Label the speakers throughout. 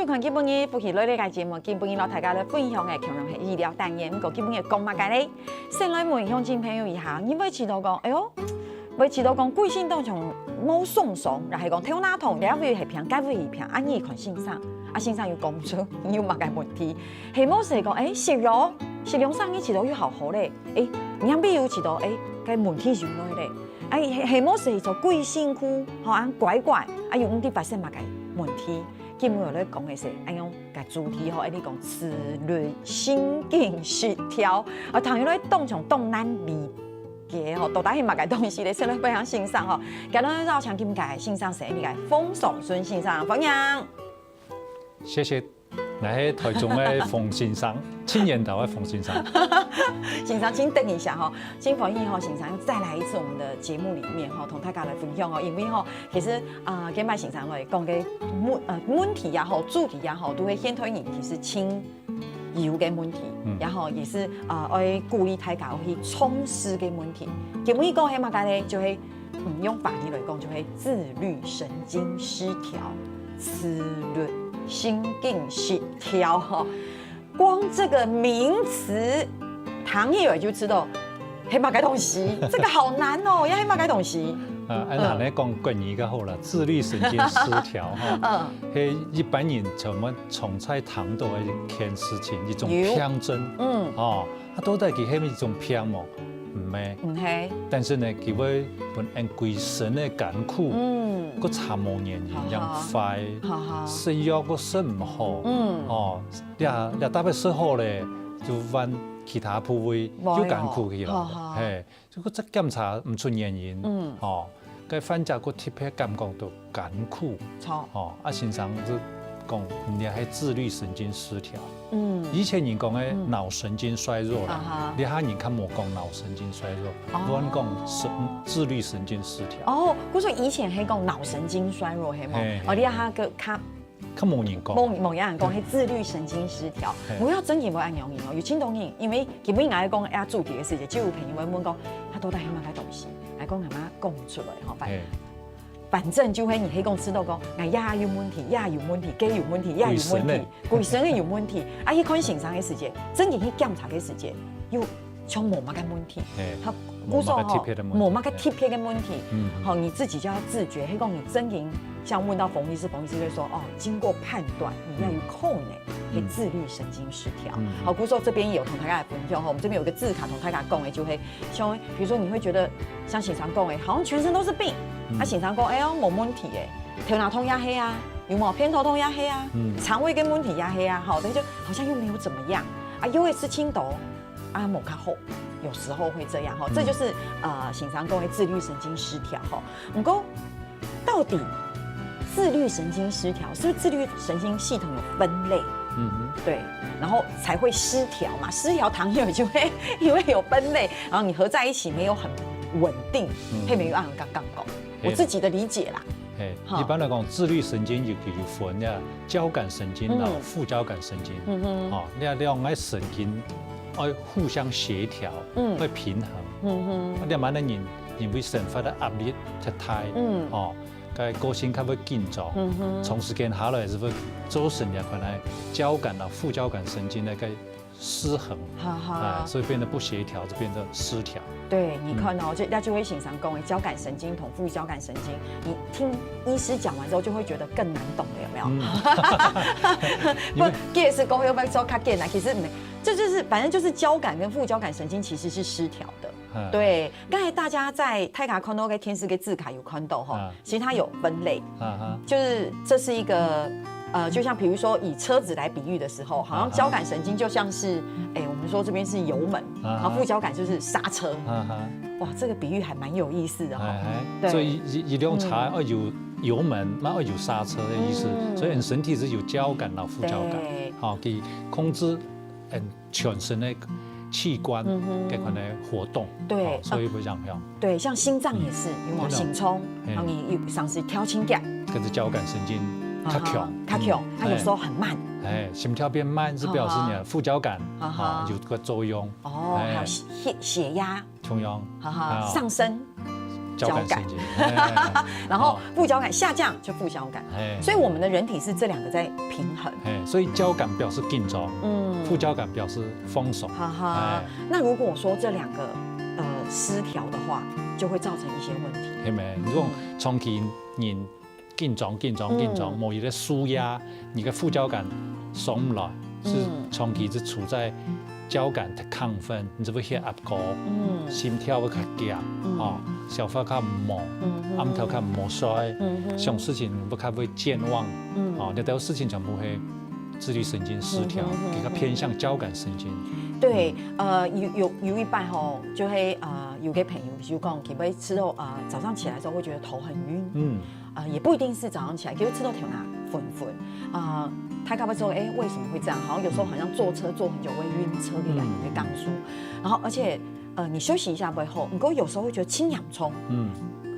Speaker 1: 收看基本嘅夫妻类嘅节目，基本嘅老大家咧分享嘅可能係醫療單元，不過基本嘅講乜嘅咧？先來問鄉親朋友一下，因為知道講，哎呦，為知道講貴姓當從冇送送，然後講跳哪痛，第一位係平，第二位係平，安尼看先生，先生要講出有乜嘅問題，係冇事講，食療上嘅知道要好好咧，你啱必要知道，嘅問題就來咧，係冇事做貴姓區，按乖乖，有唔啲發生乜嘅問題。基本上咧講嘅是，用個主題吼，你講自律神經失調，同樣咧當從東南邊嘅吼，到底係乜嘅東西咧？先來分享欣賞吼，今日要請金介欣賞誰？你個馮崇順先生，歡迎。
Speaker 2: 謝謝，我係台中嘅馮先生，青年島嘅馮先生。
Speaker 1: 先生，請等一下哈，金鳳義哈先生再來一次我們的節目裡面哈，同大家來分享哦。因為哈，其實今擺先生來講嘅問題也好，主題也好，都會顯推人其實輕有嘅問題，然後也是愛鼓勵大家去衝刺嘅問題。今日講係乜嘢咧？就係用法理來講，就係自律神經失調，自律神經失調哈。光這個名詞，唐一偉就知道係乜嘅東西，這個好難哦，要係乜嘅東西。
Speaker 2: 按下咧講關於個好啦，自律神經失調哈，係一般人從在糖度嘅看事情一種偏執，到底佢係咪一種偏頗？唔係，但是呢，佢會本按鬼神嘅艱苦，個查無原因，樣快，食藥個食唔好，你搭配食好咧，就揾其他部位就艱苦去啦，係，如果即檢查唔出原因，佢反正個特別感覺到艱苦，先生就講你係自律神經失調。以前人講嘅腦神經衰弱啦，你下人較冇講腦神經衰弱，我講自律神經失調。
Speaker 1: 哦，我說以前係講腦神經衰弱係冇，你下個
Speaker 2: 較冇人講，
Speaker 1: 冇人講係自律神經失調。我要真嘅冇按樣嘢哦，有輕動人，因為基本來講要主題嘅事情，就有朋友問講，他到底係乜嘅東西，來講係乜講出來吼，反正就會你係講知道講，牙有問題，牙有問題，肌有問題，牙有問題，鬼神嘅有問題，一看欣賞嘅時節，真正去檢查嘅時節，又從冇乜嘅問題，
Speaker 2: 冇乜嘅
Speaker 1: 貼片嘅問題，你自己就要自覺。係講你真正像問到馮醫師就說，經過判斷，你要有可能係自律神經失調。好，故說這邊也有同大家來分享，我們這邊有個字卡同大家講嘅，就係像，比如說你會覺得像欣賞講嘅，好像全身都是病。欣賞講，冇問題嘅，頭腦痛也係啊，有冇偏頭痛也係啊，腸胃跟問題也係啊，好，但就好像又沒有怎麼樣，又會吃青豆，冇較好，有時候會這樣，這就是欣賞講嘅自律神經失調，唔過到底自律神經失調是不是自律神經系統有分類？對，然後才會失調嘛，失調糖友就會因為有分類，然後你合在一起沒有很穩定，係咪有按剛剛講？我自己的理解啦。
Speaker 2: 一般來講，自律神經有分呀，交感神經同副交感神經。你兩個神經要互相協調，會平衡。你萬能人會生發的壓力太大，個個性較會緊張，長時間下來是會造成嘅可能交感啊、副交感神經嘅失衡，所以變得不協調，就變得失調。
Speaker 1: 對，你看哦，就會欣賞講交感神經同副交感神經，你聽醫師講完之後，就會覺得更難懂了，有沒有？不，其實講要不要做較簡單，其實沒，這就是反正就是交感跟副交感神經其實是失調的。對，剛才大家在泰卡看到嘅天使嘅字卡有看到哈，其實它有分類，就是這是一個。就像比如說以車子來比喻的時候，好像交感神經就像是，我們說這邊是油門，然後副交感就是剎車。哇，這個比喻還蠻有意思的哈。
Speaker 2: 所以一輛車要有油門，要有剎車的意思。所以人身體是有交感到副交感，可以控制全身的器官嘅可能活動。對，所以會這樣。
Speaker 1: 對，像心臟也是，有冇心衝，然後你有上是跳心跳，
Speaker 2: 跟着交感神經。較強，
Speaker 1: 它有時候很慢。
Speaker 2: 心跳變慢是表示你的副交感有個作用。
Speaker 1: 還有血壓，
Speaker 2: 同樣，
Speaker 1: 上升，
Speaker 2: 交感神经，
Speaker 1: 然后副交感下降就副交感，所以我们的人体是这两个在平衡。
Speaker 2: 所以交感表示紧张，副交感表示放松。
Speaker 1: 哈哈，那如果说这两个失调的话，就会造成一些问题。
Speaker 2: 係咪？如果長期人緊張，某一個舒壓，你的副交感上唔來，是長期是處在交感太亢奮，你就會血壓高，心跳會較急，消化較唔忙，暗頭較唔好睡，想事情不較會健忘，呢啲事情全部係自律神經失調，比較偏向交感神經。
Speaker 1: 对，有一半吼，就会有个朋友就讲，可不可以吃到早上起来之后会觉得头很晕，也不一定是早上起来，可以吃到头哪粉，他可不可以说，为什么会这样？好像有时候好像坐车坐很久会晕车，会感觉会刚舒，然后而且你休息一下不会后，不过有时候会觉得轻氧冲，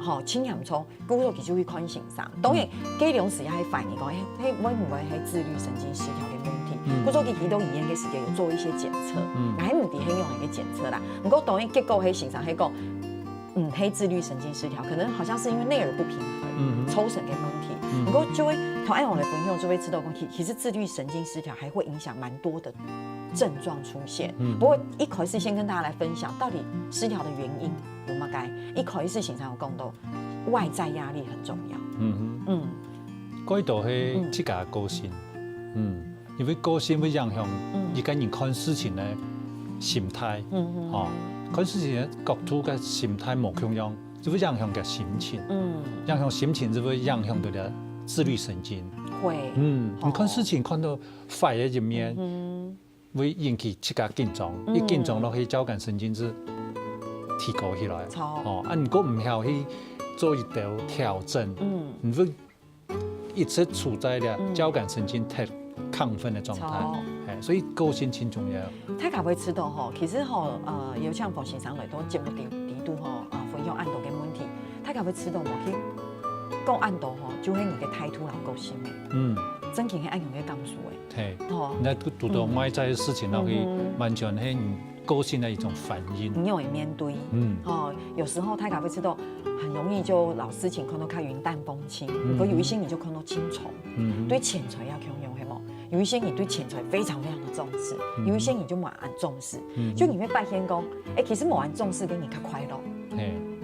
Speaker 1: 好轻氧冲，骨头其实会宽形上，当然这种时也系反映讲，会唔会系自律神经失调嘅问题？骨头其实都医院嘅时间有做一些检测，喺唔伫喺用一个检测啦，不过当然结果喺形上喺讲，喺自律神经失调，可能好像是因为内耳不平衡，抽神嘅问题，不过就会同按我的朋友就会知道讲，其实自律神经失调还会影响蛮多的症状出现。不过一开始先跟大家来分享，到底失调的原因有乜解？一开始形上有讲到外在压力很重要。
Speaker 2: 嗰度係自家個性，因為個性會影響一個人看事情嘅心態，看事情嘅角度嘅心態冇同樣，就會影響嘅心情，影響心情就會影響到嘅自律神經。
Speaker 1: 會，
Speaker 2: 你看事情看到壞嘅一面，會引起自家緊張，一緊張落去交感神經就提高起來。如果唔曉去做一道調整，你會一直處在了交感神經太亢奮的狀態，所以個性挺重要。
Speaker 1: 睇可唔可以知道吼？其實吼，有像馮先生嚟都節目底度吼，分享按度嘅問題，睇可唔可以知道冇去講按度吼，就係你嘅態度老夠心嘅，真係按用嘅感受嘅。
Speaker 2: 係，那讀到外在嘅事情落去，完全係你個性嘅一種反應。
Speaker 1: 你要面對，有時候睇可唔可以知道？很容易就老事情看到看雲淡風輕，不過有一些你就看到輕重，對錢財要強用，係冇？有一些你對錢財非常非常的重視，有一些你就冇按重視，就你會發現講，其實冇按重視給你較快樂，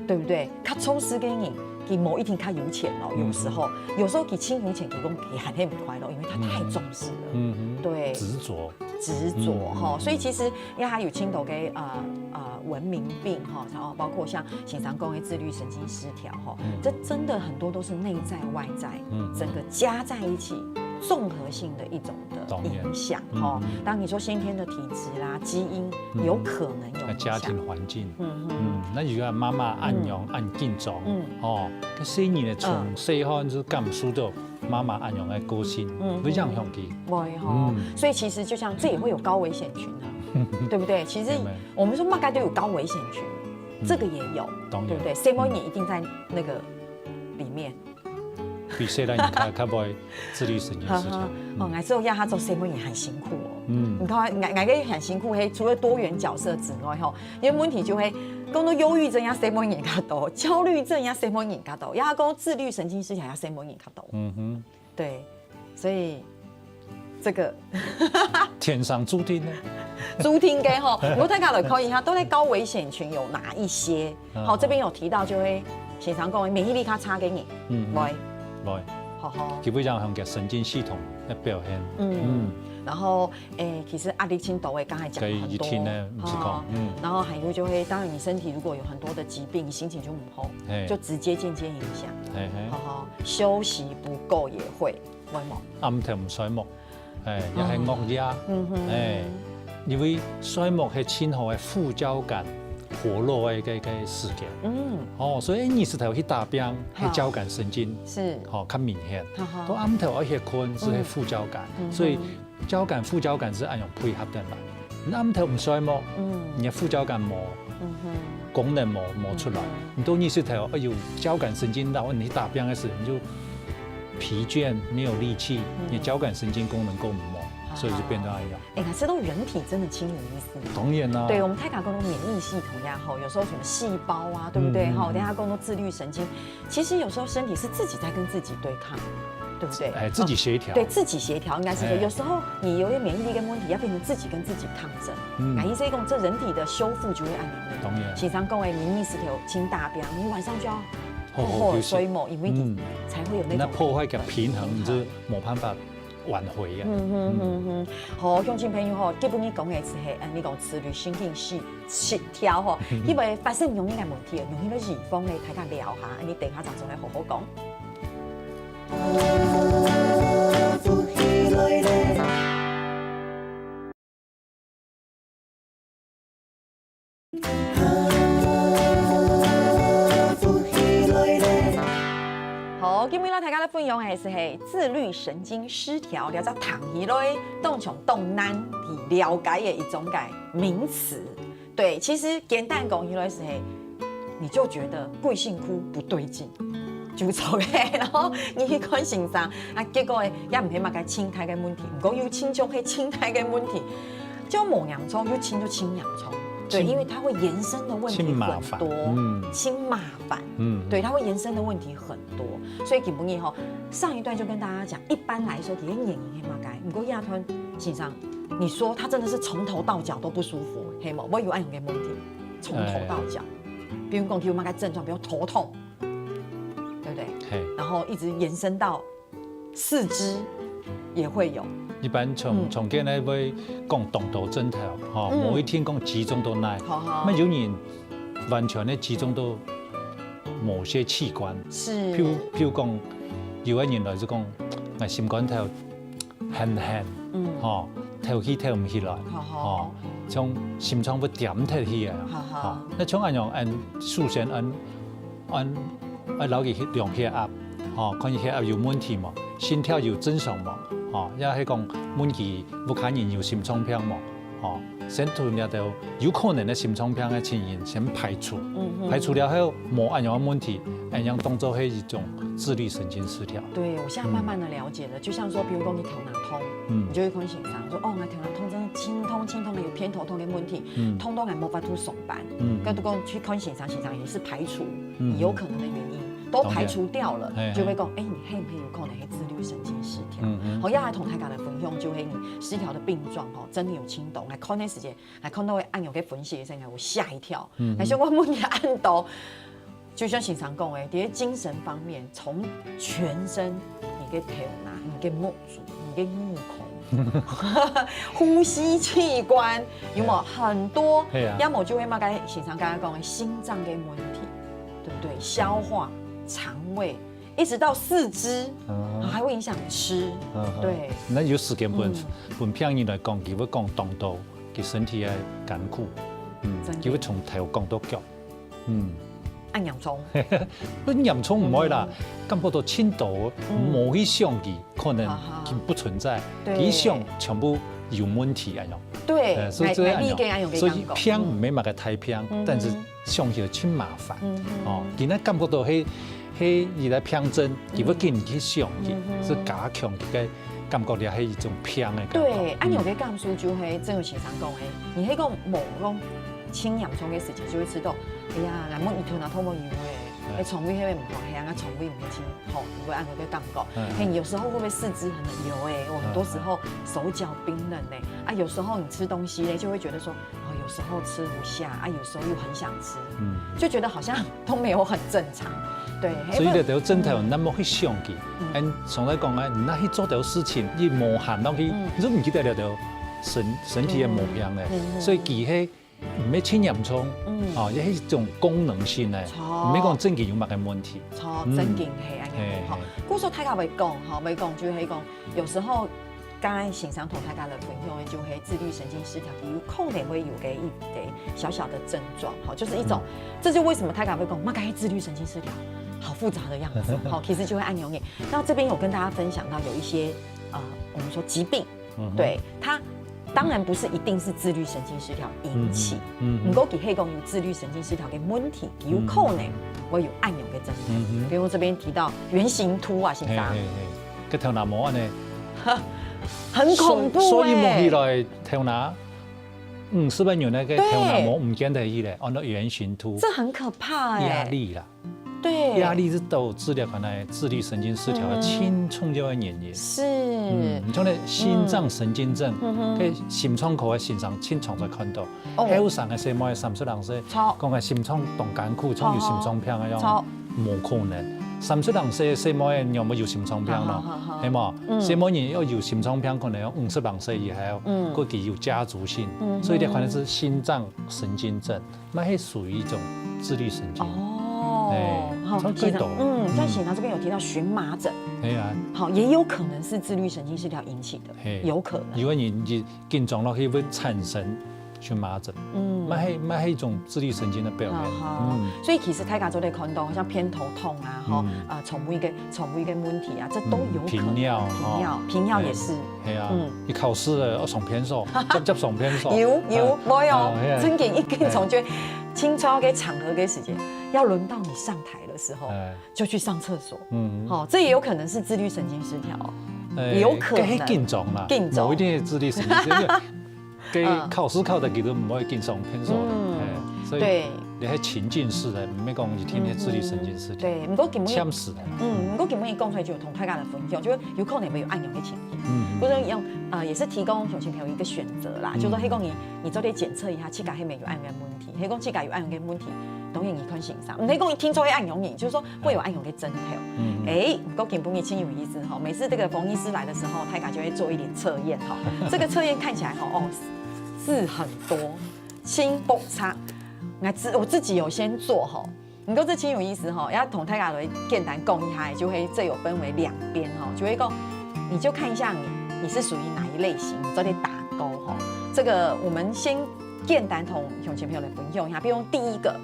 Speaker 1: 對不對？較重視給你，佢某一天較有錢咯，有時候佢輕有錢，佢講佢還係唔快樂，因為他太重視了，對，執着哈，所以其實因為他有輕度嘅文明病哈，然後包括像經常講的自律神經失調哈，這真的很多都是內在外在，整個加在一起，綜合性的一種的影響哈。當你說先天的體質啦、基因，有可能有影響。
Speaker 2: 家庭環境，那如果媽媽按用按緊張，個細年咧從細漢就感受到媽媽按用嘅個性，會影響佢。
Speaker 1: 會哈，所以其實就像這也會有高危險群啊。對不對？其實我們說大概都有高危險群，這個也有，對不對？誰某年一定在那個裡面。
Speaker 2: 比誰來你較不會自律神經失調。
Speaker 1: 我之後要他做誰某年很辛苦哦。你看我個很辛苦，嘿，除了多元角色之外，吼，因為問題就會講到憂鬱症呀，誰某年較多；焦慮症呀，誰某年較多；要講自律神經失調呀，誰某年較多。對，所以這個
Speaker 2: 天上注定呢。
Speaker 1: 注定嘅吼，我睇下來可以哈，都在高危險群有哪一些？好，這邊有提到就會經常講免疫力較差嘅人，會，
Speaker 2: 基本上向嘅神經系統嘅表現，
Speaker 1: 然後其實壓力輕度嘅剛才講很多，然後還有就會，當然你身體如果有很多的疾病，心情就唔好，就直接間接影響，休息不夠也會，會冇，
Speaker 2: 暗頭唔睡眠，又係惡壓，因為睡眠係前後嘅副交感活絡嘅時間，所以你是頭去打病係交感神經，較明顯，到暗頭一些困是係副交感，所以交感副交感是按樣配合的啦。你暗頭唔睡眠，你嘅副交感冇功能冇出來，你到你是頭交感神經到你打病嘅時，你就疲倦沒有力氣，你交感神經功能夠唔冇。所以就变得那样。
Speaker 1: 哎，吃到人体真的轻无一丝。
Speaker 2: 当然啦。
Speaker 1: 对我们泰卡讲的免疫系统呀，吼，有时候什么细胞啊，对不对？哈，等下讲到自律神经，其实有时候身体是自己在跟自己对抗。对不对？
Speaker 2: 哎，自己协调。
Speaker 1: 对自己协调应该是说，有时候你有点免疫力跟问题，要变成自己跟自己抗争。免疫这一共，这人体的修复就会按你。
Speaker 2: 当然。
Speaker 1: 经常讲的免疫失调、清大便，你晚上就要好好睡梦，因为你才会有那种。
Speaker 2: 那破坏个平衡，你就没办法挽回啊。
Speaker 1: 好，乡亲朋友吼，基本你讲的是你讲自律神经失调吼，因为发生容易个问题，容易咧预防咧，大家聊下，你等下集中来好好讲。好，今日大家咧分享的是自律神经失调，了解糖起来，动从动难去了解的一种名词。对，其实简单讲起来是你就觉得贵姓窟不对劲。就错嘅，然后你去看先生，结果也唔係嘛個青苔嘅問題，唔過要清中係青苔嘅問題，就磨洋葱就清洋葱，对，因為它會延伸的問題很多，輕麻煩，對，它會延伸的問題很多，所以基本上上一段就跟大家講，一般來說，其實眼影係嘛該，唔過亞吞先生，你說他真的是從頭到腳都不舒服，係冇？我有按用嘅問題，從頭到腳，比如講佢有嘛個症狀，比如頭痛。对不对？然后一直延伸到四肢也会有。
Speaker 2: 一般从今来会讲动头针头，某一天讲集中到那，那有人完全的集中到某些器官，
Speaker 1: 是，
Speaker 2: 譬如讲，有的人来就讲，我心肝头很，头起头唔起来，像心脏不点头起来，那像按样按首先按老去量血压，看血压有问题嘛，心跳有正常嘛，也係講問題有可能有心臟病嘛，先除了就有可能的心臟病的情形先排除，排除了後冇按樣問題，按樣當作係一種自律神經失調。
Speaker 1: 對，我現在慢慢的了解了，就像說，比如講你頭腦痛，你就會看先生說，哦，我頭腦痛真係清痛的有偏頭痛的問題，通通係冇法度上班，跟住講去看先生也是排除你有可能的原因。都排除掉了，就會講，你係唔係有可能係自律神經失調？好，要來同大家來分享，就係你失調的病狀，真的有輕度。來看那時間，來看到按有嘅分析嘅時候，我嚇一跳。但是我每日按到，就像先生講嘅，喺精神方面，從全身你嘅頭拿、你嘅目睭、你嘅目孔、呼吸器官，有冇很多？要麼就會嘛，先生剛剛講嘅心臟嘅問題，對不對？消化。腸胃一直到四肢，還會影響吃。對，
Speaker 2: 那有時間本片人來講，佢會講動到佢身體嘅艱苦，佢會從頭講到腳。
Speaker 1: 按洋蔥，
Speaker 2: 不洋蔥唔可以啦，咁多到青島冇去想佢，可能佢不存在，佢想全部有問題啊樣。
Speaker 1: 對，
Speaker 2: 所以這樣，所以片唔係嘛個太片，但是想起來真麻煩。佢那感覺到係伊來片真，佢要見去想佢，是加強佢嘅感覺，係一種片嘅感覺。
Speaker 1: 對，按有嘅感受就係正如先生講嘅，你喺個冇講清洋蔥嘅時節就會知道，哎呀，眼冇頭腦痛冇油嘅，你腸胃係咪唔好？係啊，腸胃唔係清好，你會按有嘅感覺。有時候會不會四肢很油我很多時候手腳冰冷有時候你吃東西就會覺得說，有時候吃不下有時候又很想吃，就覺得好像都沒有很正常。對，
Speaker 2: 所以你就真係那麼去想佢，從來講你那去做到事情，你無限落去，你都唔記得了就身體嘅毛病咧，所以佢係唔係清洋蔥，也係一種功能性咧，唔係講真嘅有乜嘅問題。
Speaker 1: 錯，真嘅係安樣。好，故說大家會講，就係講，有時候剛才先生同大家來分享嘅就係自律神經失調，有可能會有嘅一點小小的症狀，好，就是一種，這就為什麼大家會講，乜該自律神經失調？好複雜的樣子，好，其實就會按容易。那這邊有跟大家分享到有一些我們說疾病，對它當然不是一定是自律神經失調引起，不過佢係講有自律神經失調嘅問題，有可能會有按容嘅症狀。比如這邊提到圓形禿先生，
Speaker 2: 個頭那麼呢？
Speaker 1: 很恐怖
Speaker 2: 所以摸起来头拿，40万元那个头拿摸唔见得起来，按照圆形图，
Speaker 1: 这很可怕哎，
Speaker 2: 压力啦。
Speaker 1: 对，
Speaker 2: 压力是导致了可能自律神经失调的轻重要的原因。
Speaker 1: 是，
Speaker 2: 你像那心脏神经症，喺心窗口嘅身上经常在看到。还有上嘅什么30人说，讲嘅心脏动艰苦，像有心脏病嗰樣，冇可能。30人說什麼人有冇有心臟病咯？係嘛？什麼人要有心臟病，可能要50人歲以後，嗰啲有家族性，所以呢可能是心臟神經症，那係屬於一種自律神經。
Speaker 1: 好，其實在顯堂這邊有提到蕁麻疹，好，也有可能是自律神經失調引起的，有可能。
Speaker 2: 如果你緊張落去會產生蕁麻疹，那係一種自律神經的表現。
Speaker 1: 所以其實大家都在看到，像偏頭痛啊，腸胃嘅問題啊，這都有可能。頻尿也是。
Speaker 2: 係啊，你考試要上偏數，接上偏數。
Speaker 1: 冇有，曾經一跟從就清朝嘅場合嘅時間，要輪到你上台的時候，就去上廁所。好，這也有可能是自律神經失調，有可能。
Speaker 2: 緊張啦，某一定自律神經失調。給考試考得幾多唔可以經常偏數，所以你係情境式的，唔係講你天天自律神經失調。
Speaker 1: 對，唔過基本
Speaker 2: 嗆死的。
Speaker 1: 不過基本伊講出來就同大家的分享，就有可能會有暗湧的情形。或者用也是提供鄉親朋友一個選擇啦，就是說，迄講你做啲檢測一下，膝蓋係咪有暗湧的問題？迄講膝蓋有暗湧的問題，當然你看先生。唔係講你聽出暗湧就是說會有暗湧的徵兆。不過基本伊真有意思哈，每次這個馮醫師來的時候，大家就會做一點測驗哈。這個測驗看起來字很多，輕薄差。我自己有先做哈，不過這挺有意思哈，要同大家來簡單講一下，就會這有分為2邊哈，就會講，你就看一下你是屬於哪一類型，你做點打勾哈。這個我們先簡單同鄉親朋友來分享一下，比如第一個，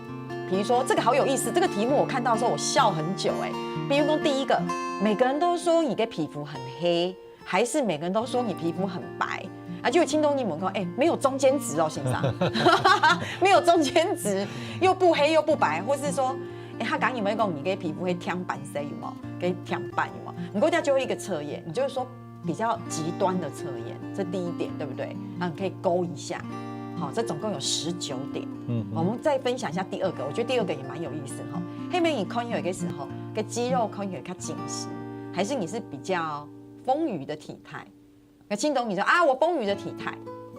Speaker 1: 比如說這個好有意思，這個題目我看到的時候我笑很久哎。比如說第一個，每個人都說你的皮膚很黑，還是每個人都說你皮膚很白？就有聽眾你們說，沒有中間值哦，先生，沒有中間值，又不黑又不白，或是說，他講有沒有講你嘅皮膚會天白色有冇？給天白有冇？不過這就會一個測驗，你就是說比較極端的測驗，這第一點，對不對？你可以勾一下，好，這總共有19點。我們再分享一下第二個，我覺得第二個也蠻有意思哈。後面你看有嘅時候，個肌肉看有較緊實，還是你是比較豐腴的體態？有聽懂你說啊，我豐腴的體態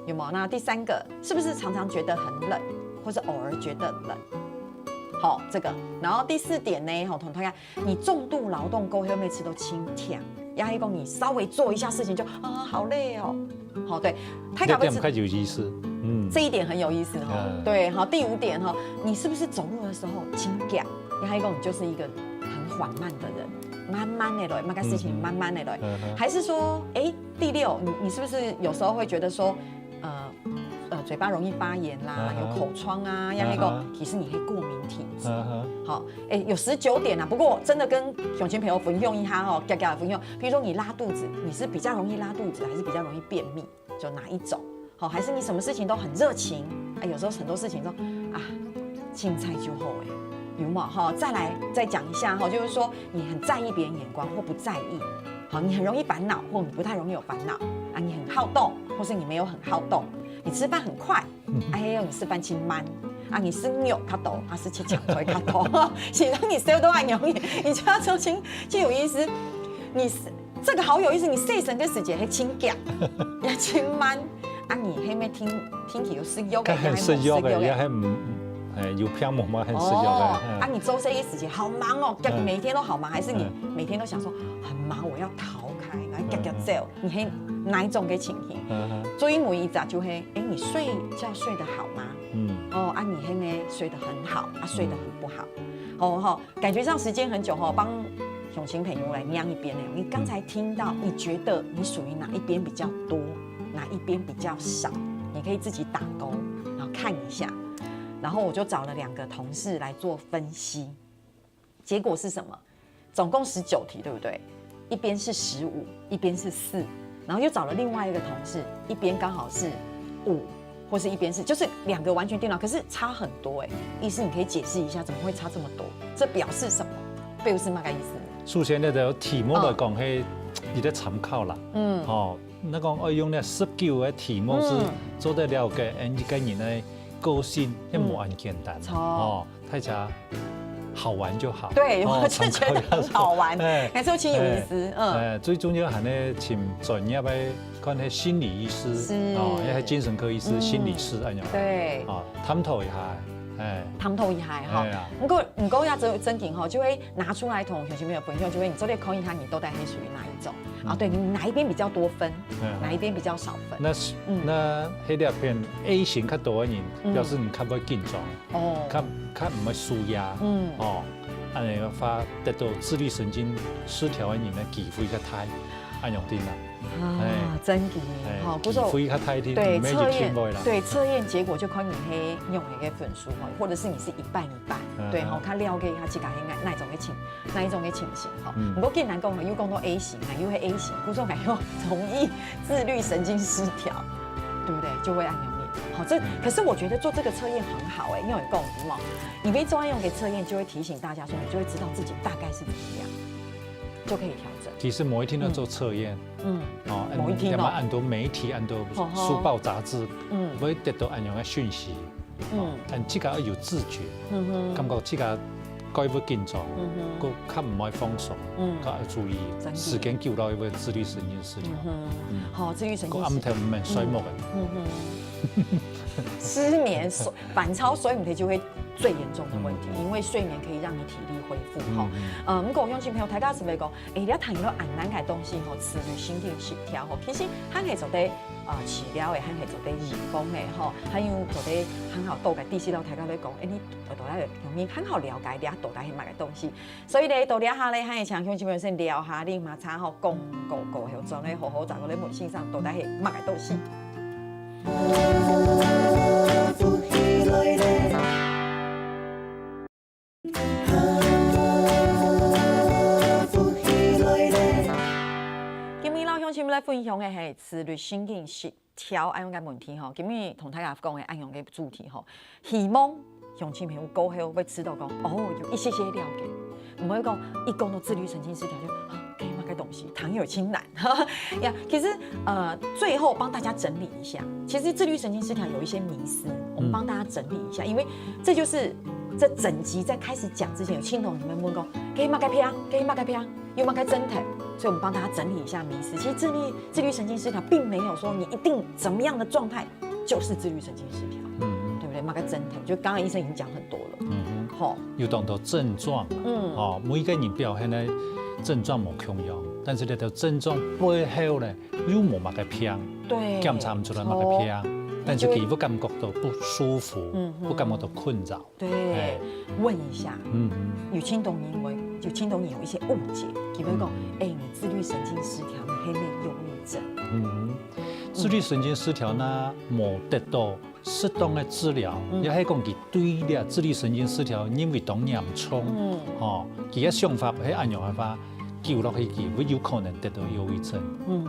Speaker 1: 有沒有？那第3個是不是常常覺得很冷，或是偶爾覺得冷？好，這個。然後第4點呢，好，同大家，你重度勞動過後每次都輕跳，壓一個你稍微做一下事情就好累哦。好，對，太搞不
Speaker 2: 這點有意思，
Speaker 1: 這一點很有意思哈。對，好，第5點哈，你是不是走路的時候輕腳？壓一個你就是一個很緩慢的人。慢慢的來，每個事情慢慢的來，還是說，第6，你是不是有時候會覺得說，嘴巴容易發炎啦，有口瘡啊，那個其實你係過敏體質。好，有19點啦，不過真的跟鄉親朋友分享一下哈，夾夾分享。比如說你拉肚子，你是比較容易拉肚子，還是比較容易便秘？就哪一種？好，還是你什麼事情都很熱情？有時候很多事情都青菜就好有嗎？哈，再來再講一下哈，就是說你很在意別人眼光或不在意，好，你很容易煩惱或你不太容易有煩惱啊，你很好動或是你沒有很好動，你吃飯很快，還有你吃飯輕慢啊，你是扭卡多還是切強推卡多？其實你誰都很容易，你就要抽清，就有意思，你是這個好有意思，你細神嘅時間係輕腳，也輕慢啊，你係咪聽起有食慾嘅，
Speaker 2: 還是食慾嘅，也係唔。有偏冇嘛，很持久的。
Speaker 1: 你周這一時間好忙哦，每天都好忙，還是你每天都想說很忙，我要逃開，然後走？你係哪一種嘅情形？最每一集就係，你睡覺睡得好嗎？你係咪睡得很好？睡得很不好？感覺上時間很久幫鄉親朋友來量一邊。你剛才聽到，你覺得你屬於哪一邊比較多，哪一邊比較少？你可以自己打勾，然後看一下。然後我就找了2個同事來做分析，結果是什麼？總共19題，對不對？一邊是15，一邊是4，然後又找了另外一個同事，一邊剛好是5，或是一邊是，就是2個完全顛倒，可是差很多意思你可以解釋一下，怎麼會差這麼多？這表示什麼？表示乜嘅意思？
Speaker 2: 首先呢，就題目來講係你的參考啦，那讲要用那19个题目是做得了解，一个人的个性，也无很简单哦，大家好玩就好。
Speaker 1: 对，我是觉得很好玩，还是有挺有意思。
Speaker 2: 最重要还呢，请专业的看那心理医师哦，也系精神科医师、心理师安样。
Speaker 1: 对，
Speaker 2: 哦，探讨一下。
Speaker 1: 探讨一下哈，不过要真紧哈，就会拿出来同学前面有分享，就会你做的考验他，你都在黑属于哪一种啊？对你哪一边比较多分，哪一边比较少分？
Speaker 2: 那黑条片 A 型较多的人，表示你较不紧张，较唔会舒压，安尼发得到自律神经失调的人呢，机会较大，安样啲啦。
Speaker 1: 真嘅，好，不过对测验结果就看你黑用一个分数哈，或者是你是一半一半，对哈，他了解他自己那一种的情形哈。不过既然讲又讲到 A 型，又系 A 型，不说还又容易自律神经失调，对不对？就会按用力。好，可是我觉得做这个测验很好因为够什么？你被专用给测验，就会提醒大家说，你就会知道自己大概是怎么样，就可以调整。
Speaker 2: 其实某一天都做测验，某一天按多媒体，按多书报杂志，会得到按样的讯息，但这个要有自觉，感觉这个该不紧张，个较唔爱放松，较要注意，时间久了会自律神经失调。
Speaker 1: 好，自律神经。
Speaker 2: 暗头唔系睡梦嘅。
Speaker 1: 失眠、反超睡眠就会最严重的问题，因为睡眠可以让你体力恢复哈。不过有些朋友大家是咪讲，你要谈到按难嘅东西吼，自律神经失调吼，其实还系做啲治疗嘅，还系做啲预防嘅吼，还有做啲很好度嘅。第四道大家都讲，你到底容易很好了解你到底係乜嘅东西，所以咧到底下咧，还系像兄弟们先聊下你嘛，查好讲个后装咧，好好在我哋微信上到底係乜嘅东西。今日老乡亲们来分享的是自律神经失调按用嘅问题吼。今日同大家讲的按用嘅主题吼，希望乡亲朋友过后会知道讲有一些了解，唔会讲一讲到自律神经失调就给乜嘅东西，堂有轻难呀。其实最后帮大家整理一下，其实自律神经失调有一些迷思，我们帮大家整理一下，因为这就是这整集在开始讲之前，有青铜你们问过，给乜嘅偏，给乜嘅偏，有乜嘅真题，所以我们帮大家整理一下迷思。其实自律神经失调并没有说你一定怎么样的状态就是自律神经失调，对不对？乜嘅真题，就刚刚医生已经讲很多了，好，
Speaker 2: 有当到症状，每个人表现的症状无同样，但是呢，条症状背后呢，有冇乜嘅偏，
Speaker 1: 对，
Speaker 2: 检查唔出来乜嘅偏。但是佢不感觉到不舒服，不感觉到困扰。
Speaker 1: 对，问一下，有青铜你有一些误解，比如讲，你自律神经失调，你系咩忧郁症？
Speaker 2: 自律神经失调呢，冇得到适当的治疗，也系讲佢对了自律神经失调，因为当严重，佢嘅想法喺按样嘅话，久落去佢會有可能得到忧郁症，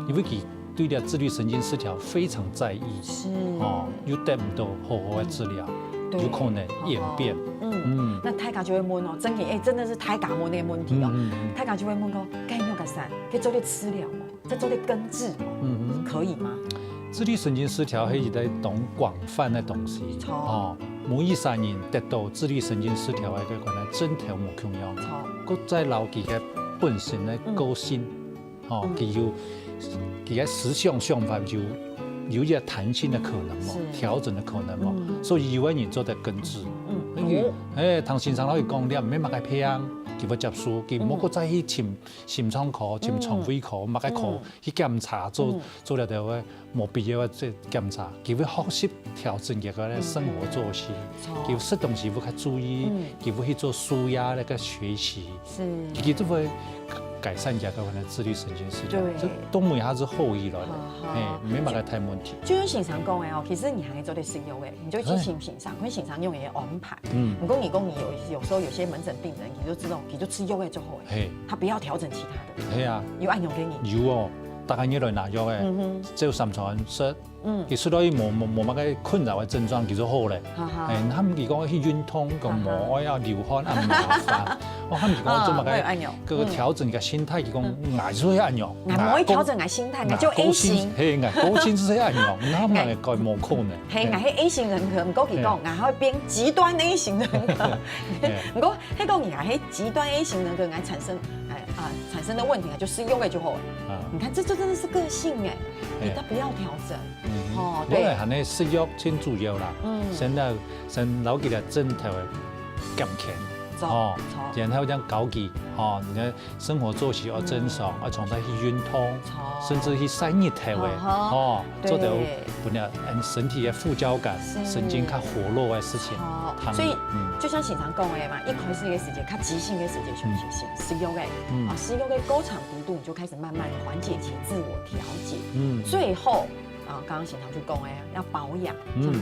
Speaker 2: 因為佢對了自律神經失調非常在意，又得唔到好好的治療，有可能演變。
Speaker 1: 那大家就會問哦，真的是大家問嘅問題哦，大家就會問講，該唔該改可以做啲治療哦，再做啲根治哦，可以嗎？
Speaker 2: 自律神經失調係一個懂廣泛嘅東西，每一個人得到自律神經失調嘅個可能真係冇同樣，佢再留佢嘅本身嘅個性，佢嘅思想法有一些彈性的可能調整的可能所以有個人做得根治。同先生老師講，你唔免擘個偏，佢要接受，佢唔好再去尋心臟科、尋腸胃科、擘個科去檢查，做了條個冇必要嘅檢查，佢會學習調整佢個生活作息，佢食東西會較注意，佢會去做舒壓那個學習，佢都會改善佢個自律神經失調，這都每下是後遺來的，沒乜個太問題。
Speaker 1: 就像現場講的其實你還可以做啲食藥嘅，你就去請現場，因為現場用嘅安排。如果你有時候有些門診病人，你就知道，你就吃藥嘅就好，他不要調整其他的。
Speaker 2: 係啊，
Speaker 1: 有按用給你。
Speaker 2: 有哦，大家越來拿藥嘅，只有三餐食，其實都冇乜嘅困擾嘅症狀叫做好咧。誒，他們講去暈痛個毛要流汗啊麻煩，我他們講做乜嘅個調整個心態，佢講捱咗一樣，
Speaker 1: 捱可以調整捱心態，捱就 A 型，
Speaker 2: 係捱高先是一樣，他們係個冇可能。
Speaker 1: 係捱係 A 型人格，唔過佢講捱可以變極端 A 型人格，唔過喺講捱係極端 A 型人格捱產生的問題啊，就食藥嘅就好。你看，這真的是個性哎，你都不要調整。哦，對。
Speaker 2: 我係呢食藥先主要啦，先留佢哋正頭嘅健康，哦，然後將搞佢，哦，你嘅生活作息要正常，要從頭去運動，甚至去晒熱頭嘅，哦，做到本來身體嘅副交感、神經較活絡嘅事情。
Speaker 1: 所以就像經常講嘅嘛，一開始嘅時間，較急性嘅時間休息性，食藥嘅，啊，食藥嘅高長幅度，你就開始慢慢緩解其自我調節，最後。剛剛經常就講要保養，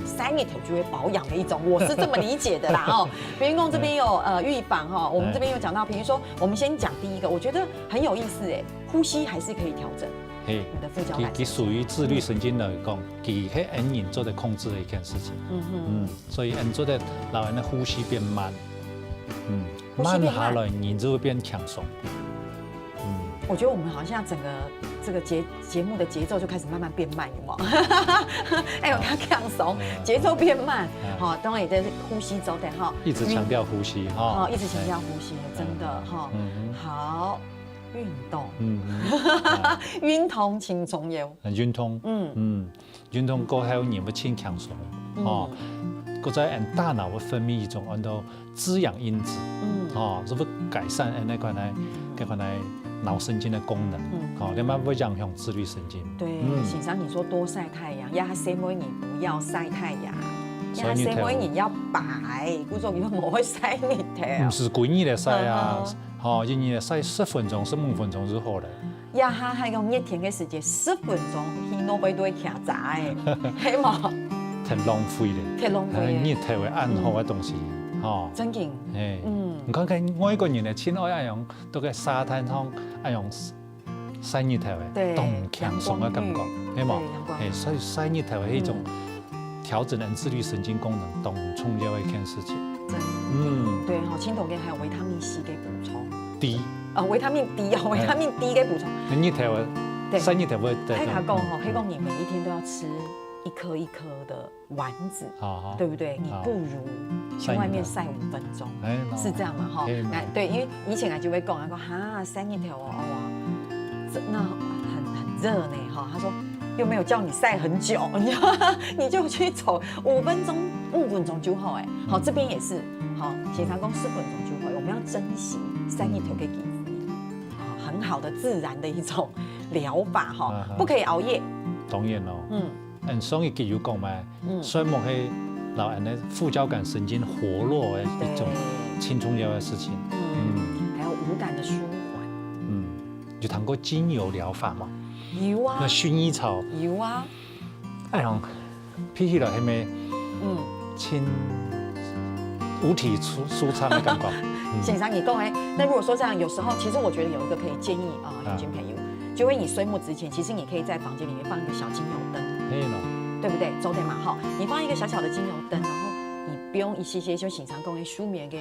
Speaker 1: 晒熱頭就會保養的一種，我是這麼理解的啦哦。比如講這邊有預防哈，我們這邊有講到，比如說我們先講第一個，我覺得很有意思哎，呼吸還是可以調整，你的副交感，
Speaker 2: 佢屬於自律神經來講，佢係人做的控制的一件事情，所以人做的老人的呼吸變慢，慢下來人就會變強鬆。
Speaker 1: 我覺得我們好像整個這個節目的節奏就開始慢慢變慢，有冇？哎呦，它放鬆，節奏變慢，好，當然也在呼吸走的哈，
Speaker 2: 一直強調呼吸哈，
Speaker 1: 一直強調呼吸，真的哈，好，運動，運動輕鬆有，
Speaker 2: 運動，運動過後人會變強鬆，哦，嗰在人大腦會分泌一種叫做滋養因子，哦，就會改善那塊腦神經的功能，好，你們會影響自律神經。
Speaker 1: 對，欣賞你說多曬太陽，呀，誰問你不要曬太陽？呀，誰問你要白？故作你唔會曬熱頭。
Speaker 2: 唔是故意嚟曬啊，好，因為曬10分鐘、15分鐘就好了。
Speaker 1: 呀，係用熱天嘅時間10分鐘，去腦背都會徛雜嘅，係冇？
Speaker 2: 太浪費了，
Speaker 1: 太浪費。
Speaker 2: 熱頭嘅暗號嘅東西，哦，
Speaker 1: 真嘅，
Speaker 2: 唔講緊外國人咧，親愛一樣到個沙灘上一樣曬熱頭嘅，都唔強鬆嘅感覺，係冇？所以曬熱頭係一種調整人自律神經功能當重要嘅一件事情。
Speaker 1: 對，好，青銅嘅還有維他命 C 嘅補充
Speaker 2: D，
Speaker 1: 維他命 D 啊，維他命 D 嘅補充。
Speaker 2: 熱頭嘅曬熱頭會。
Speaker 1: 太卡講哈，黑講你每一天都要吃一顆一顆的丸子，對不對？你不如去外面曬5分鐘，是這樣嘛？哈，對，因為以前就會講哈曬熱頭哦，那很熱呢，哈。他說又沒有叫你曬很久，你就去走5分鐘就好，哎，好，這邊也是，好，經常講10分鐘就好，我們要珍惜曬熱頭嘅機會，很好的自然的一種療法，哈，不可以熬夜。
Speaker 2: 當然咯，上一集有講嘛，睡眠係老人的副交感神經活絡嘅一種輕重要嘅事情。
Speaker 1: 還有五感的舒緩。
Speaker 2: 有談過精油療法嘛？
Speaker 1: 有啊。那
Speaker 2: 薰衣草。
Speaker 1: 有啊。
Speaker 2: 哎呀，譬起來係咪？輕五體舒暢的感覺。
Speaker 1: 欣賞你講哎，那如果說這樣，有時候其實我覺得有一個可以建議啊，有些朋友，就會你睡夢之前，其實你可以在房間裡面放一個小精油燈。對不對？走點嘛，好，你放一個小小的精油燈，然後你不用一些就經常講嘅舒眠嘅，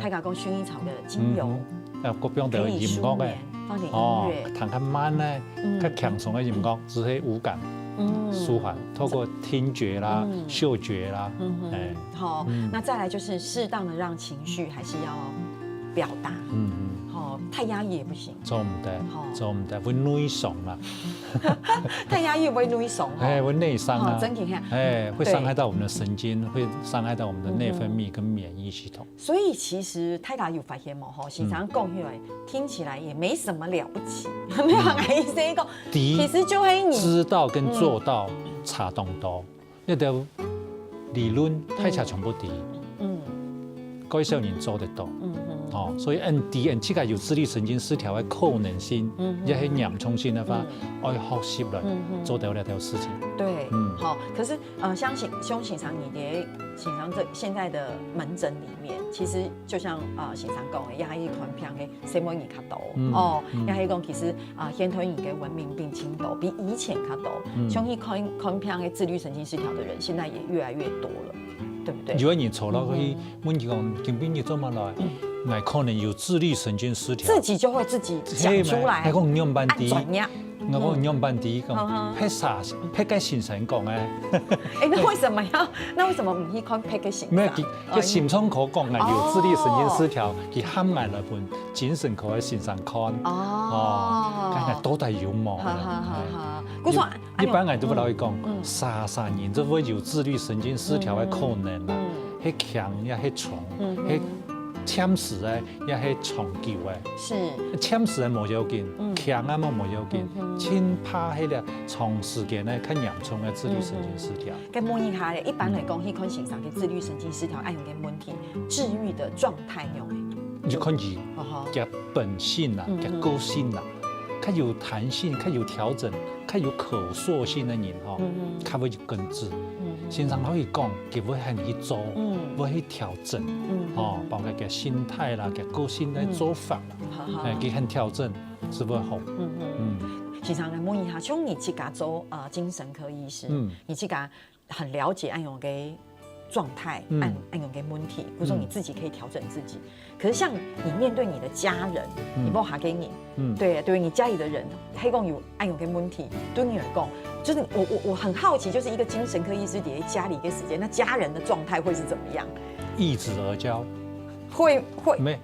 Speaker 1: 泰雅講薰衣草嘅精油，可以舒眠，放點音樂，
Speaker 2: 彈較慢咧，較輕鬆嘅音樂，只係五感舒緩，透過聽覺啦、嗅覺啦，
Speaker 1: 好，那再來就是適當的讓情緒還是要表達，太壓抑也不行，
Speaker 2: 做唔得，會內傷啦。
Speaker 1: 太壓抑會內傷，
Speaker 2: 會內傷啊，
Speaker 1: 真嘅，
Speaker 2: 會傷害到我們的神經，會傷害到我們的內分泌跟免疫系統。
Speaker 1: 所以其實太家有發現冇？哈，經常講起來，聽起來也沒什麼了不起，沒有意思一個。其實就係你
Speaker 2: 知道跟做到差咁多，一條理論太差全部啲，該少年做得到。所以人這個有自律神經失調嘅可能性，也係嚴重性嘅話，愛學習嚟做到呢條事情。
Speaker 1: 對，好，可是像胸型上你的形常这现在的门诊里面，其实就像形常讲的，也系款片的生活仪较多哦，也系讲其实现代人的文明病轻度比以前较多，像去款片的自律神经失调的人，现在也越来越多了，对不对？
Speaker 2: 如果你错了，去问题讲，根本你做乜来？那可能有自律神经失调，
Speaker 1: 自己就会自己讲出来，
Speaker 2: 还讲用班底，
Speaker 1: 转呀。
Speaker 2: 我讲用班底讲，拍啥？拍给先生讲诶。
Speaker 1: 哎，那为什么唔去看拍给先生？
Speaker 2: 没有，佢心脏科讲啊，有自律神经失调，佢喊埋了本精神科嘅先生看。哦，看看都大有毛。一般人都不老去讲，33年就會有自律神經失調嘅可能啦，係強也係重，係潛時嘅也係長久嘅。
Speaker 1: 是
Speaker 2: 潛時嘅冇要緊，強啊冇要緊，輕怕係咧長時間咧較嚴重嘅自律神經失調。
Speaker 1: 跟模擬下咧，一般嚟講，去看先生嘅自律神經失調，愛用嘅問題治癒的狀態用嘅，
Speaker 2: 就看佢嘅本性啦，嘅個性啦。較有彈性、較有調整、較有可塑性的人吼，較會去根治。先生可以講，佢會向你去做，會去調整，哦，包括嘅心態啦、嘅個性嘅做法啦，佢很調整，是會好。
Speaker 1: 先生嘅模擬下，像你自家做精神科醫師，你自家很了解按用嘅狀態，按用嘅問題，或者說你自己可以調整自己。可是像你面對你的家人，你冇下給你，對你家裡的人，黑講有按用嘅問題，對你來講，就是我很好奇，就是一個精神科醫師在家裡嘅時間，那家人的狀態會是怎麼樣？
Speaker 2: 易子而教，
Speaker 1: 會，
Speaker 2: 沒，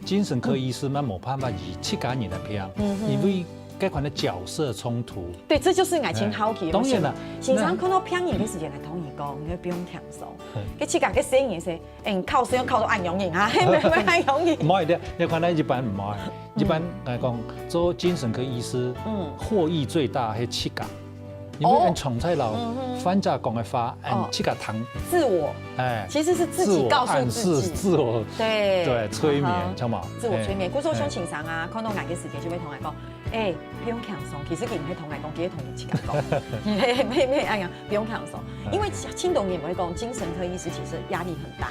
Speaker 2: 精神科醫師嘛冇辦法以七家人來拼，因為該款的角色衝突。
Speaker 1: 對，這就是愛情好奇。
Speaker 2: 當然啦，
Speaker 1: 先生看到拼人嘅時間來同你講，你不用聽數。佢七家嘅生意是，靠使用靠到按用型啊，咩按用型？
Speaker 2: 唔係的，你看咧一般唔係，一般嚟講做精神科醫師，獲益最大係七家。因為按重彩樓翻家講嘅話，按七家談
Speaker 1: 自我，其實是自己告訴自己，
Speaker 2: 自我對催眠，知嘛？
Speaker 1: 自我催眠，古時候像情商啊，看到捱嘅時間就會同佢講，不用輕鬆，其實佢唔係同佢講，佢係同你七家講，咩哎呀，不用輕鬆，因為青董也會講，精神科醫師其實壓力很大。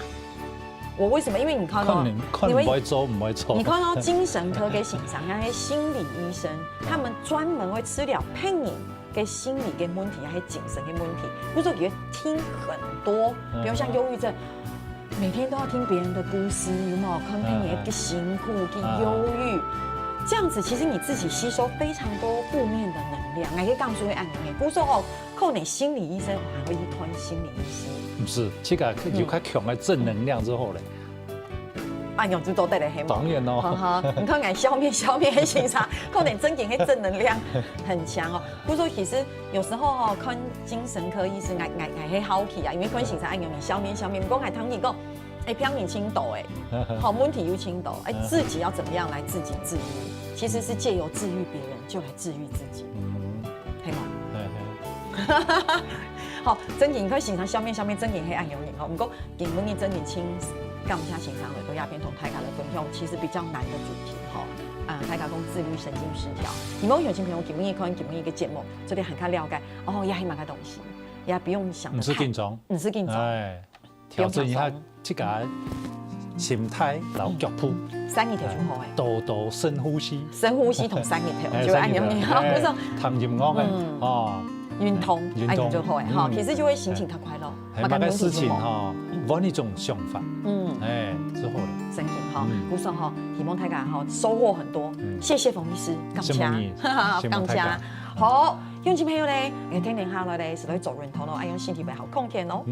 Speaker 1: 我為什麼？因為你看到，
Speaker 2: 你唔會做，唔會做。
Speaker 1: 你看到精神科嘅情商，那些心理醫生，他們專門會治療騙你。嘅心理嘅問題，還有精神嘅問題，或者說你會聽很多，比如像憂鬱症，每天都要聽別人的故事，有冇？看看你嘅辛苦、嘅憂鬱，這樣子其實你自己吸收非常多負面的能量，還可以講說會按壓。不過說靠你心理醫生還會去看心理醫師，
Speaker 2: 唔是，這個有較強嘅正能量之後咧。
Speaker 1: 按用就都帶來黑嘛，
Speaker 2: 當然咯。
Speaker 1: 你看俺消滅黑心茶，靠點正經黑正能量很強哦。不過其實有時候看精神科醫師，俺黑好奇啊，因為看心茶按用你消滅，不過還聽你講，偏你輕度好問題又輕度，自己要怎麼樣來自己治癒？其實是借由治癒別人，就來治癒自己，係嗎？好，正經看心茶消滅，正經黑按用你哦，不過今日正經輕。咁下欣賞嚟到亞邊同大家的分享，其實比較難的主題大家講自律神經失調，你們有些朋友今日看今日嘅節目，這裡很較了解，也係蠻個東西，也不用想得太，唔是緊張，
Speaker 2: 調整一下這個心態，然後腳步
Speaker 1: ，3二條最好
Speaker 2: 誒，多深呼吸，
Speaker 1: 深呼吸同3二條，就按咁樣，嗰種
Speaker 2: 談音樂嘅，
Speaker 1: 運動，按咁就好誒，其實就會心情較快樂，
Speaker 2: 係乜嘅事情揾一種想法，之後咧，
Speaker 1: 神經古時候希望大家收穫很多，謝謝馮醫師，感謝，好，有啲朋友咧，聽下來咧，是來做人頭咯，愛用身體為好，控天咯。